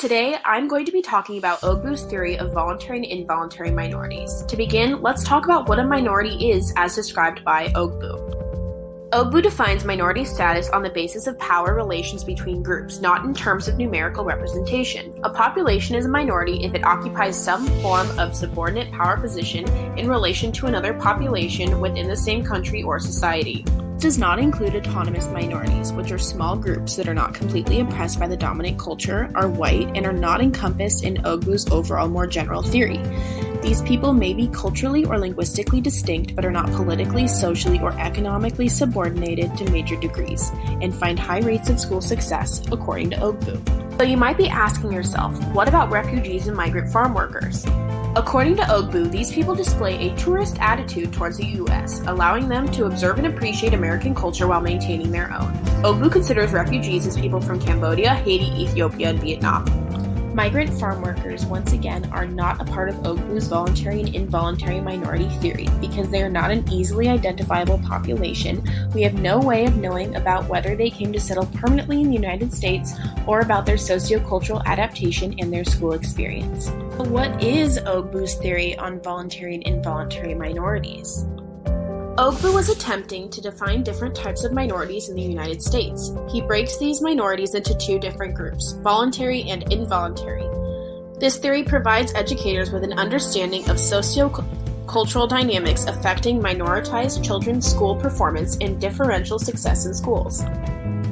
Today, I'm going to be talking about Ogbu's theory of voluntary and involuntary minorities. To begin, let's talk about what a minority is as described by Ogbu. Ogbu defines minority status on the basis of power relations between groups, not in terms of numerical representation. A population is a minority if it occupies some form of subordinate power position in relation to another population within the same country or society. Does not include autonomous minorities, which are small groups that are not completely oppressed by the dominant culture, are white, and are not encompassed in Ogbu's overall more general theory. These people may be culturally or linguistically distinct, but are not politically, socially, or economically subordinated to major degrees, and find high rates of school success, according to Ogbu. So you might be asking yourself, what about refugees and migrant farm workers? According to Ogbu, these people display a tourist attitude towards the U.S., allowing them to observe and appreciate American culture while maintaining their own. Ogbu considers refugees as people from Cambodia, Haiti, Ethiopia, and Vietnam. Migrant farm workers, once again, are not a part of Ogbu's voluntary and involuntary minority theory. Because they are not an easily identifiable population, we have no way of knowing about whether they came to settle permanently in the United States or about their sociocultural adaptation and their school experience. But what is Ogbu's theory on voluntary and involuntary minorities? Ogbu was attempting to define different types of minorities in the United States. He breaks these minorities into two different groups, voluntary and involuntary. This theory provides educators with an understanding of socio-cultural dynamics affecting minoritized children's school performance and differential success in schools.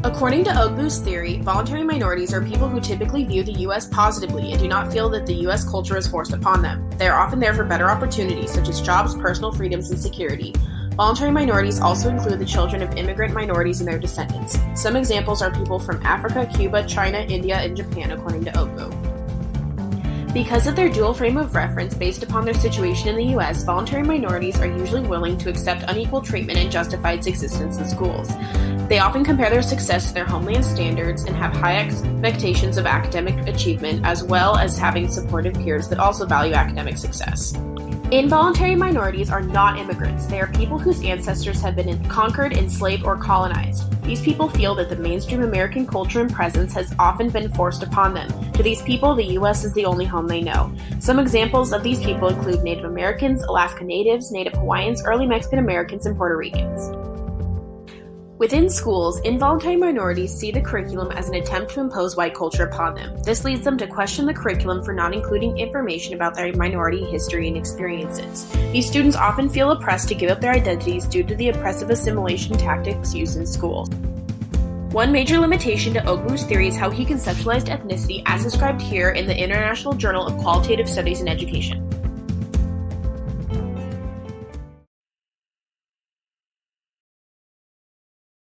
According to Ogbu's theory, voluntary minorities are people who typically view the U.S. positively and do not feel that the U.S. culture is forced upon them. They are often there for better opportunities, such as jobs, personal freedoms, and security. Voluntary minorities also include the children of immigrant minorities and their descendants. Some examples are people from Africa, Cuba, China, India, and Japan, according to Ogbu. Because of their dual frame of reference based upon their situation in the U.S., voluntary minorities are usually willing to accept unequal treatment and justify its existence in schools. They often compare their success to their homeland standards and have high expectations of academic achievement, as well as having supportive peers that also value academic success. Involuntary minorities are not immigrants. They are people whose ancestors have been conquered, enslaved, or colonized. These people feel that the mainstream American culture and presence has often been forced upon them. To these people, the U.S. is the only home they know. Some examples of these people include Native Americans, Alaska Natives, Native Hawaiians, early Mexican Americans, and Puerto Ricans. Within schools, involuntary minorities see the curriculum as an attempt to impose white culture upon them. This leads them to question the curriculum for not including information about their minority history and experiences. These students often feel oppressed to give up their identities due to the oppressive assimilation tactics used in schools. One major limitation to Ogbu's theory is how he conceptualized ethnicity as described here in the International Journal of Qualitative Studies in Education.